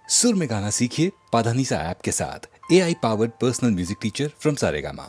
सुर में गाना सीखिए पाधानीसा ऐप के साथ। AI powered personal music teacher from Saregama.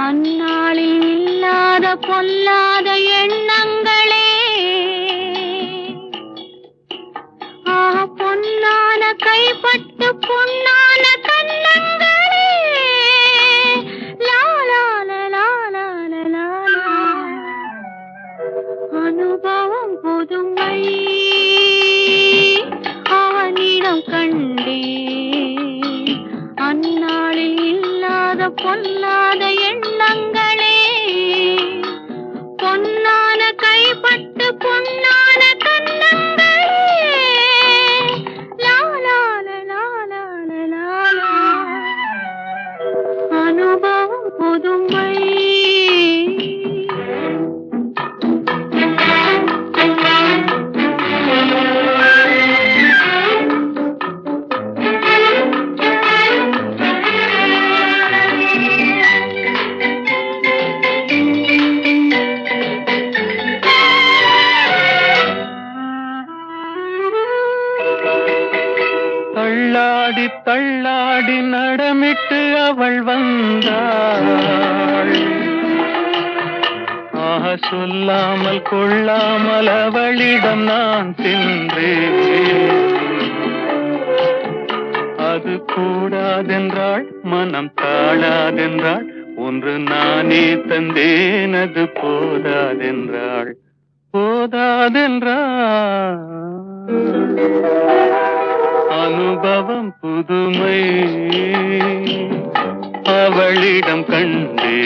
அந்நாளில் இல்லாத பொல்லாத எண்ணங்களே, பொன்னான கைப்பட்டு பொன்னான கண்ணங்களே, அனுபவம் புதுமை அவனிடம் கண்டே, அந்நாளில் இல்லாத பொல்லாத எண்ணங்களே, பொன்னான கைப்பட்டு பொன்னான கண்ணங்களே, அனுபவம் புதுமை. தள்ளாடி தள்ளாடி நடமிட்டு அவள் வந்தாள். சொல்லாமல் கொள்ளாமல் அவளிடம் நான் சென்றேன். அது கூடாதென்றாள், மனம் தாழாதென்றாள், ஒன்று நானே தந்தேன். அது போதாதென்றாள், போதாதென்றாள். அனுபவம் புதுமை அவளிடம் கண்டே,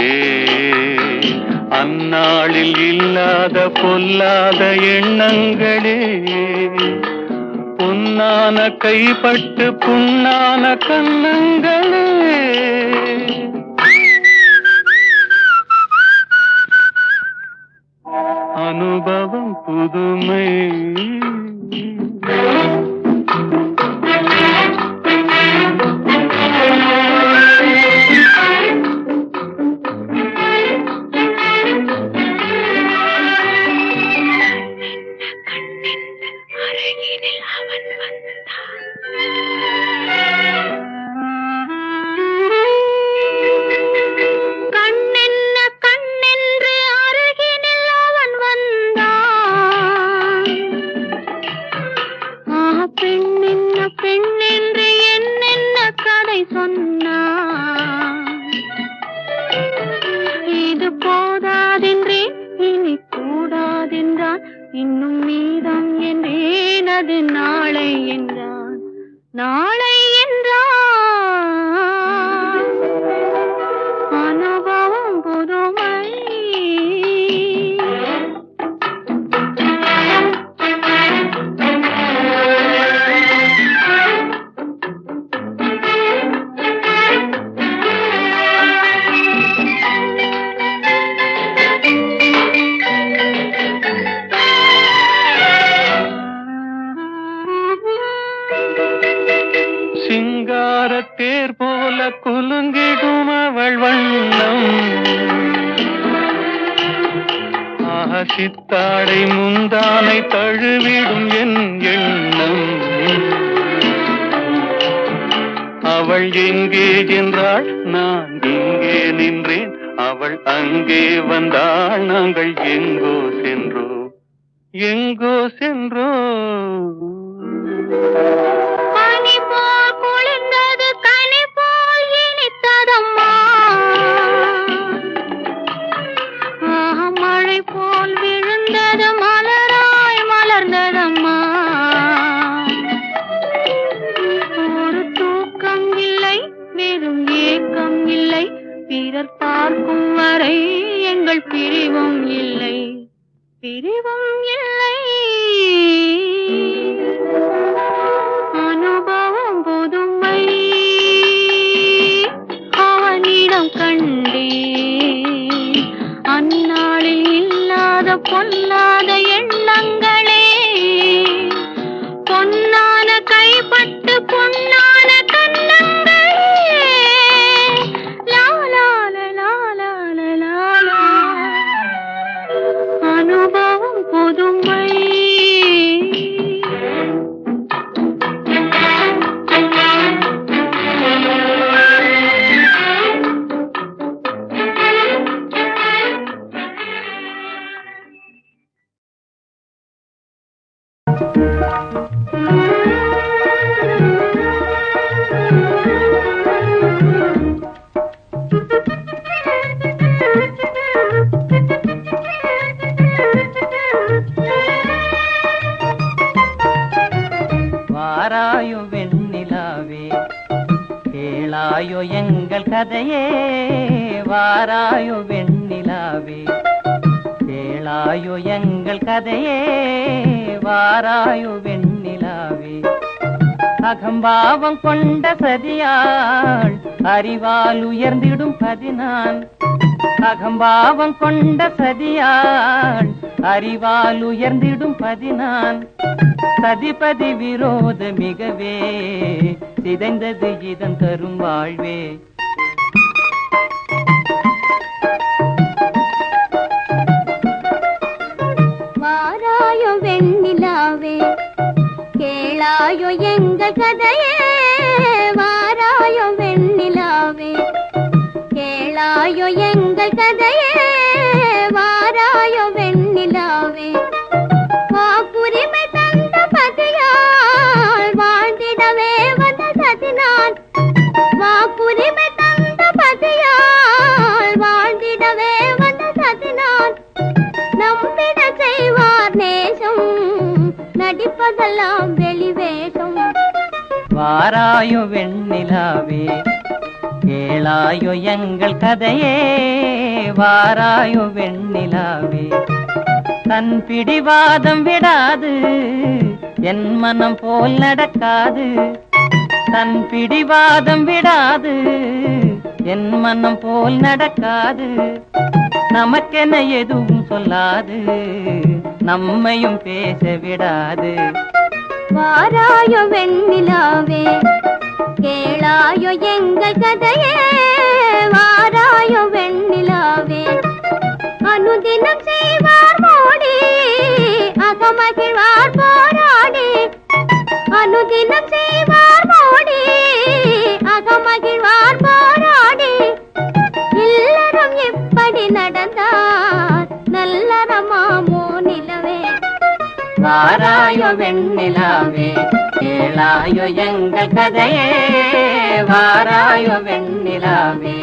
அந்நாளில் இல்லாத பொல்லாத எண்ணங்களே, பொன்னான கைப்பட்டு புண்ணான கண்ணங்களே. அனுபவம் புதுமை. இது போதாதென்றேன், இனி கூடாதென்றான், இன்னும் மீதம் என்றேன். அது நாளை என்றான், நாளை என்றான். அனுபவம் புதுமை. சிங்காரத்தேர் போல குலுங்கிடும் அவள் வண்ணம். சித்தாடை முந்தானை தழுவிடும் என் எண்ணம். அவள் எங்கே என்றாள், நான் இங்கே நின்றேன். அவள் அங்கே வந்தாள், நாங்கள் எங்கோ சென்றோம், எங்கோ சென்றோம். பனி போல் குளிர்ந்தது, கனி போல் இனித்ததம்மா. மழை போல் விழுந்தது, மலராய் மலர்ந்ததம்மா. ஒரு தூக்கம் இல்லை, வெறும் ஏக்கம் இல்லை. பிறர் பார்க்கும் வரை எங்கள் பிரிவும் இல்லை, பிரிவும் இல்லை. அனுபவம் புதுமை அவனிடம் கண்டு பொல்லாத எண்ணங்களே, பொன்னான கைப்பட்டு பொன்னான கண்ணங்களே. லாலால லாலால லாலா, அனுபவம் புதுமை. வாராயோ வெண்ணிலாவே, கேளாயோ எங்கள் கதையே. வாராயோ வெண்ணிலாவே, கேளாயோ எங்கள் கதையே. வாராயோ வெண்ணிலாவே, அகம்பாவம் கொண்ட சதியாள் அறிவால் உயர்ந்திடும் பதினான். அகம்பாவம் கொண்ட சதியாள் அறிவால் உயர்ந்திடும் பதினான். சதிபதி விரோத மிகவே சிதைந்தது இதன் தரும் வாழ்வே. வாராயோ வெண்ணிலாவே, கேளாயோ எங்கள் கதையே. வாராயோ வெண்ணிலாவே, கேளாயோ எங்கள் கதையே. வாராயோ வெண்ணிலாவே, வாக்குரிமை தந்த பதியால் வாழ்ந்திடவே வந்த சதினான். வாக்குரிமை தந்த பதியால் வாழ்ந்திடவே வந்த சதினான். நம்பிட செய்வார் நேசம், நடிப்பதெல்லாம் வெளிவேஷம். வாராயோ வெண்ணிலாவே, கேளாயோ எங்கள் கதையே. வாராயோ வெண்ணிலாவே, தன் பிடிவாதம் விடாது, என் மனம் போல் நடக்காது. தன் பிடிவாதம் விடாது, என் மனம் போல் நடக்காது. நமக்கென எதுவும் சொல்லாது, நம்மையும் பேச விடாது. வாராயோ வெண்ணிலாவே, கேளாயோ எங்கள் கதையே. வாராயோ வெண்ணிலாவே, அனுதினம் செய்வார் மோடி, அகமகிழ்வார் போராடி. அனுதினம் செய்வார் மோடி, அகமகிழ்வார் போராடி. இல்லறம் இப்படி நடந்தார் நல்லறமாமோ நிலவே. வாராயோ வெண்ணிலாவே, கேளாயோ எங்கள் கதையே. வாராயோ வெண்ணிலாவே.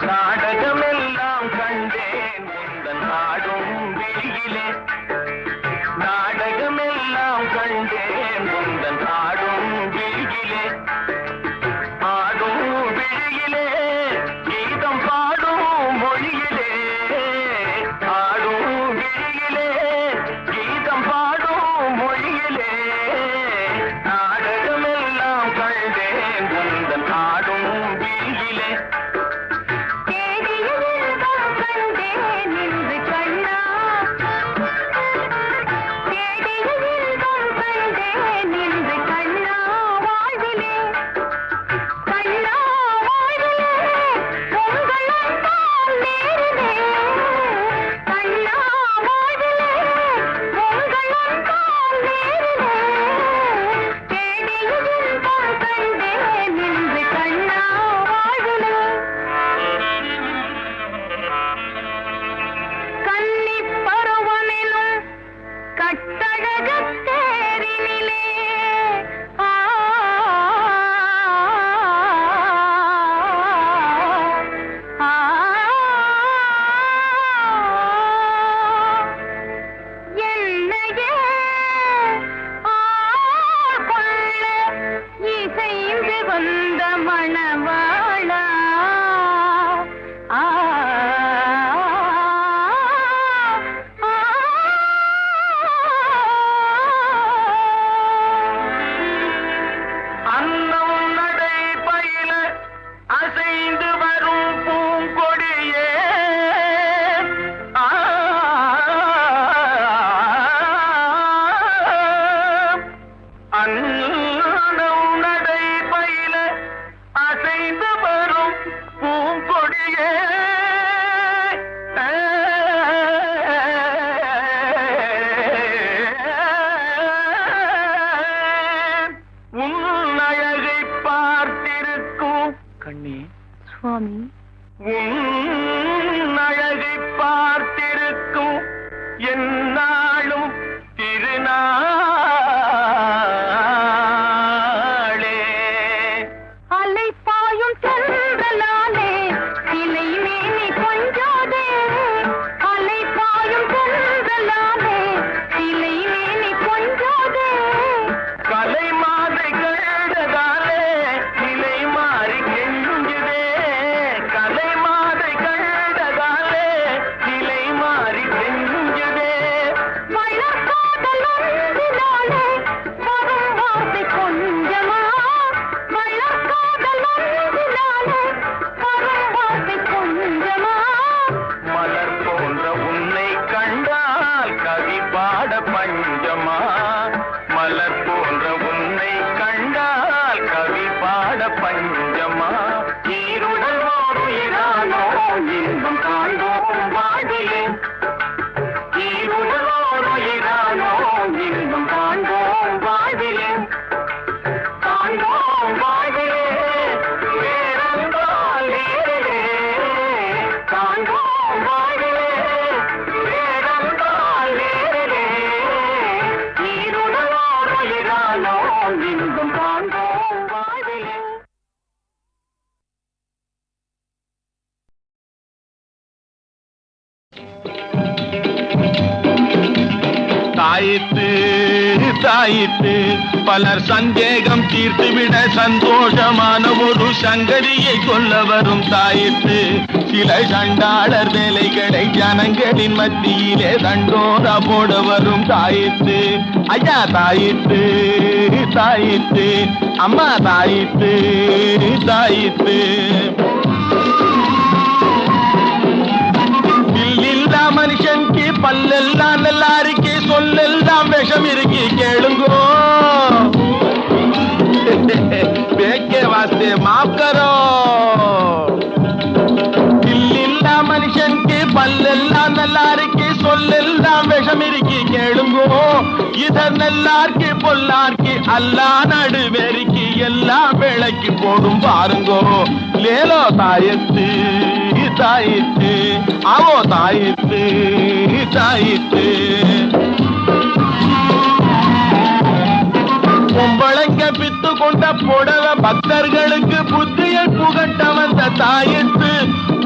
நாடகமெல்லாம் கண்டேன் உந்தன் ஆடும் விழியிலே. நாடகமெல்லாம் கண்டேன் உந்தன் ஆடும் விழியிலே. ஆடும் விழியிலே கீதம் பாடும் மொழியிலே. ஆடும் விழியிலே கீதம் பாடும் மொழியிலே. கண்ணே சுவாமி, உன் அழகை பார்த்திருக்கும் என்னாலும் திருநாளே அலை பாயும் சென்றலாலே சிலை மேனி கொஞ்சோதே, அலை பாயும் சென்றலாலே சிலை மேனி கொஞ்சோதே, கலை மாதை கழுததாலே நிலை மாறி கெஞ்சுதே, கலை மாதை கழுததாலே நிலை மாறி கெஞ்சுதே, மலர்காதல் ஒன்றினாலே வரும் வார்த்தை கொஞ்சமா, மலர்காதல் ஒன்றினாலே வரும் வார்த்தை கொஞ்சமா, மலர் போன்ற உன்னை கண்டால் கவி பாட பஞ்சமா, மலர் போன்ற உன்னை கண்டால் கவி பாட பஞ்சமா, ஈருடல் ஓருயிரானோ இன்பம் காண்போம் வாழ்விலே, ஈருடல் ஓருயிரானோ இன்பம் காண்போம் வாழ்விலே, காண்போம் வாழ்விலே வேறென்றால் நேரிலே, காண்போம் வாழ்விலே வேறென்றால் நேரிலே, ஈருடல் ஓருயிரானோ இன்பம் காண்போம் வாழ்விலே. தாயித்து தாயித்து பலர் சந்தேகம் தீர்த்துவிட சந்தோஷமான ஒரு சங்கதியை சொல்ல வரும் தாயித்து, சில சண்டாளர் வேலைகளை ஜனங்களின் மத்தியிலே தண்டோரா போட வரும் தாயித்து, ஐயா தாயித்து தாயித்து அம்மா தாயித்து தாயித்து. இல்லா மனுஷனுக்கு பல்லெல்லாம் நல்லா இருக்கு, சொல்லெல்லாம் விஷம் இருக்கு கேளுங்கோ, பேக்கே வாஸ்தே மாப் கரோ. இல்லா மனுஷனுக்கு பல்லெல்லாம் நல்லா இருக்கு, சொல்லெல்லாம் விஷம் இருக்கு கேளுங்கோ, இதர் நல்லார்க்கு பொல்லார்க்கு அல்லா நடுவேறிக்கு எல்லாம் விளக்கி போடும் பாருங்கோ. லேலோ தாயத்து தாயித்து ஆவோ தாயித்து தாயித்து. பொம்பளைங்க பித்து கொண்ட புடவ பக்தர்களுக்கு புத்தியை புகட்ட வந்த தாயித்து,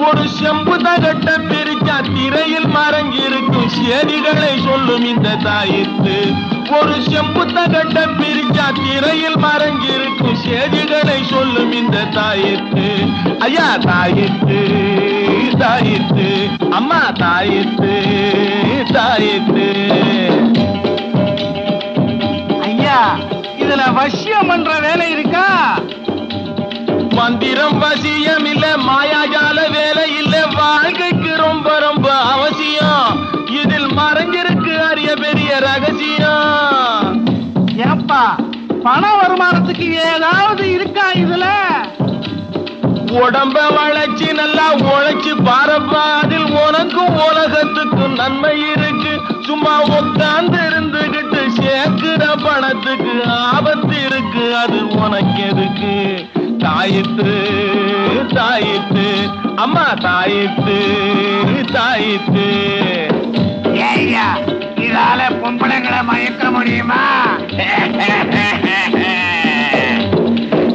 ஒரு செம்பு தகட்ட பிரிச்சா திரையில் மறைஞ்சிருக்கும் சேதிகளை சொல்லும் இந்த தாயித்து, ஒரு செம்பு தகட்ட பிரிச்சா திரையில் மறைஞ்சிருக்கும் சேதிகளை சொல்லும் இந்த தாயித்து, ஐயா தாயித்து தாயித்து அம்மா தாயித்து தாயித்து. ஐயா இதுல வசியம் பண்ற வேலை இருக்கா? மந்திரம் வசியம் இல்ல, மாயாஜால வேலை இல்ல, வாழ்க்கைக்கு ரொம்ப ரொம்ப அவசியம், இதில் மறைஞ்சிருக்கு அரிய பெரிய ரகசியம். ஏப்பா பண வருமானத்துக்கு ஏதாவது இருக்கா இதுல? உடம்ப வளைச்சு நல்லா உழைச்சு பாரப்பா, அதில் உனக்கும் உலகத்துக்கும் நன்மை இருக்கு, சும்மா உட்கார்ந்து இருந்துகிட்டு சேர்க்கிற பணத்துக்கு ஆபத்து இருக்கு, அது உனக்கு எதுக்கு? தாயித்து தாயித்து அம்மா தாயித்து தாயித்து. ஏய்யா இதால பொம்பளைங்களை மயக்க முடியுமா?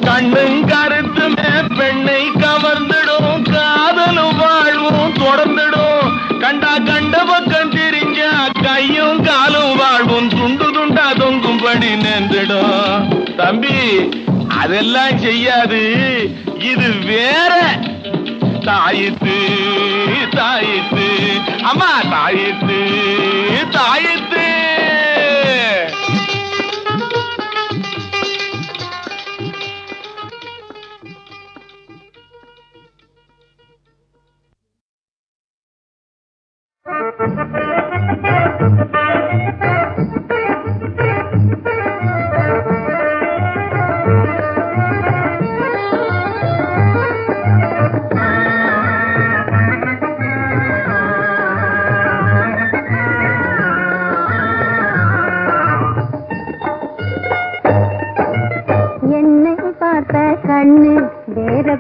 கண்ணும் கருத்துமே பெண்ணை கவர்ந்துடும், காதலும் வாழ்வும் தொடர்ந்துடும், கண்டா கண்ட பக்கம் திரிஞ்சா கையும் காலும் வாழ்வும் துண்டு துண்டா தொங்கும்படி நின்றுடும். தம்பி அதெல்லாம் செய்யாது, இது வேற. தாயித்து தாயித்து அம்மா தாயித்து தாயித்து.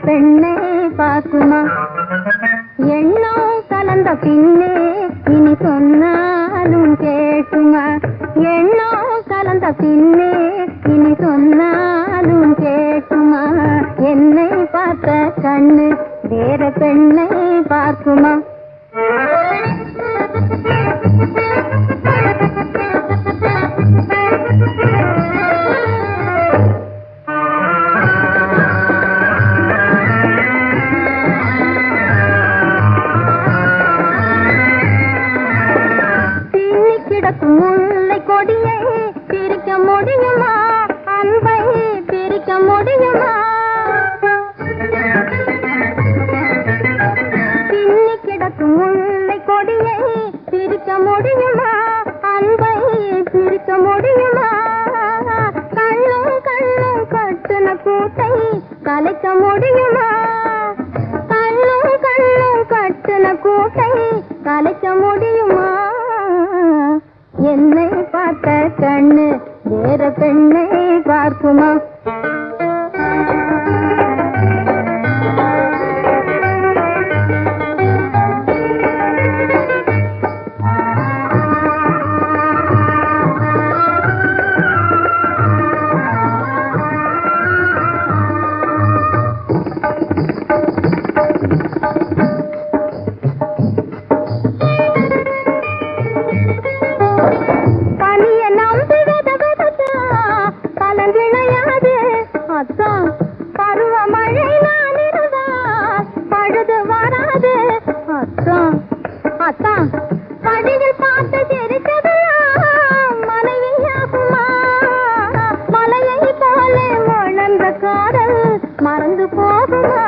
பெண்ணை பார்க்குமா எண்ணம் கலந்த பின்னே இனி சொன்னாலும் கேட்குமா எண்ணம் கலந்த பின்னே இனி சொன்னாலும் கேட்குமா என்னை பார்த்த கண்ணு வேற பெண்ணை பார்க்குமா முல்லை கொடியை பிரிக்க முடியுமா அன்பை பிரிக்க முடியுமா பின்னி கிடக்கும் முல்லை கொடியை பிரிக்க முடியுமா அன்பை பிரிக்க முடியுமா கண்ணும் கண்ணும் கட்டுன கூட்டை கலைக்க முடியுமா கண்ணும் கண்ணும் கட்டுன கூட்டை கலைக்க முடியுமா என்னை பார்த்த கண்ணு வேற பெண்ணை பார்க்குமா மறந்து போகுமா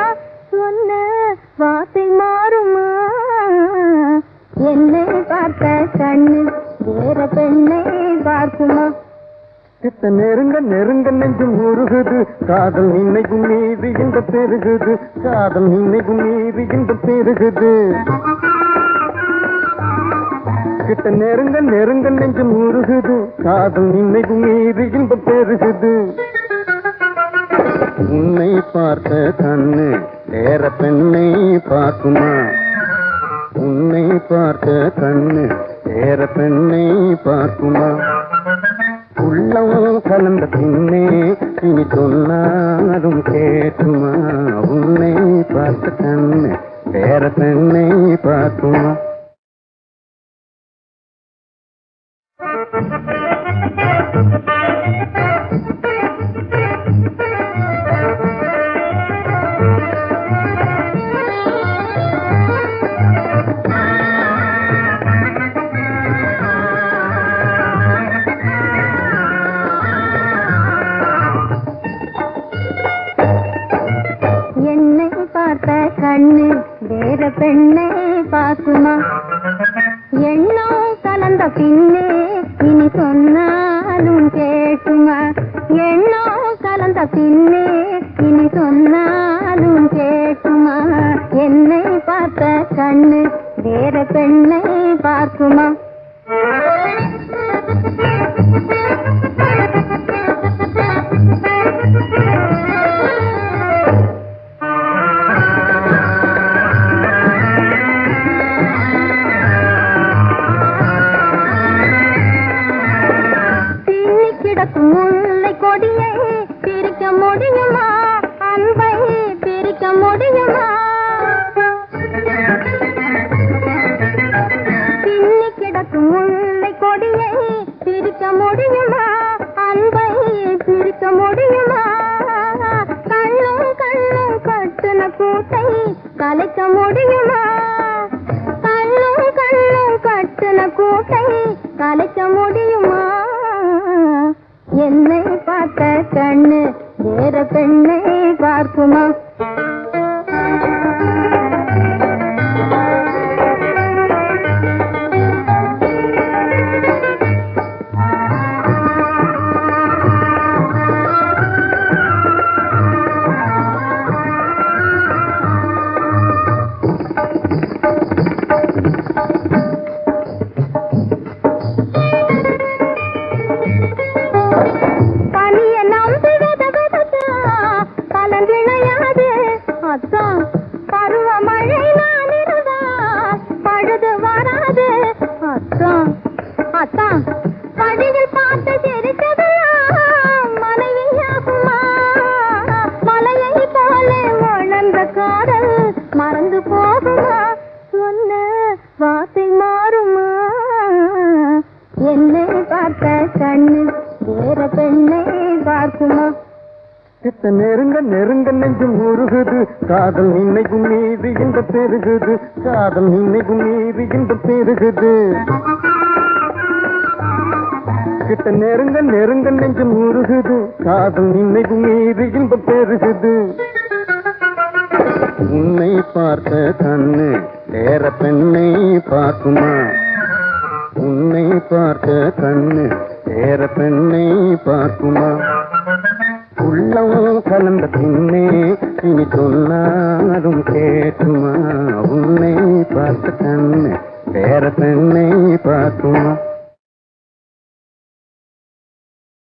சொன்ன வார்த்தை மாறுமா என்னை பார்த்த கண்ணு வேற பெண்ணை பார்க்குமா கிட்ட நெருங்க நெருங்க நெஞ்சு முருகுது காதல் நினைக்கும் மீது இந்த பெருகுது காதல் நினைக்கும் மீது இந்த பெருகுது கிட்ட நெருங்க நெருங்க நெஞ்சு முருகுது காதல் நினைக்கும் மீது இந்த பெருகுது உன்னை பார்த்த கண்ணு வேற பெண்ணை பார்க்குமா உன்னை பார்த்த கண்ணு வேற பெண்ணை பார்க்குமா உள்ளம் கலந்த பின்னே இனி சொன்னாலும் கேட்குமா உன்னை பார்த்த கண்ணு வேற பெண்ணை பார்க்குமா என்னை பார்த்த கண்ணு வேற பெண்ணை பார்க்குமா எண்ணம் கலந்த பின்னே இனி சொன்னாலும் கேட்குமா எண்ணம் கலந்த பின்னே இனி சொன்னாலும் கேட்குமா என்னை பார்த்த கண்ணு வேற பெண்ணை பார்க்குமா முல்லை கொடியை பிரிக்க முடியுமா அன்பை பிரிக்க முடியுமா பின்னி கிடக்கும் முல்லை கொடியை பிரிக்க முடியுமா அன்பை பிரிக்க முடியுமா கண்ணும் கண்ணும் கட்டுன கூட்டை கலைக்க முடியுமா கண்ணும் கண்ணும் கட்டுன கூட்டை கலைக்க முடியுமா என்னை பார்த்த கண்ணு வேற பெண்ணை பார்க்குமா பனிய நம்பி பலன் விளையாது காதல் மறந்து போகுமா சொன்ன வார்த்தை மாறுமா என்னை பார்த்த கண்ணு வேற பெண்ணை பார்க்குமா கிட்ட நெருங்க நெருங்க நெஞ்சு முருகுது காதல் நின்னைக்கும் மீது இந்த பெருகுது காதல் நின்னைக்கும் மீது இந்த பெருகுது கிட்ட நெருங்க நெருங்க நெஞ்சு முருகுது காதல் நின்னைக்கும் மீது இந்த பெருகுது உன்னை பார்த்த கண்ணு வேற பெண்ணை பார்க்குமா உன்னை பார்த்த கண்ணு வேற பெண்ணை பார்க்குமா உள்ளம் கலந்த பின்னே இனி சொன்னாலும் கேட்குமா உன்னை பார்த்த கண்ணு வேற பெண்ணை பார்க்குமா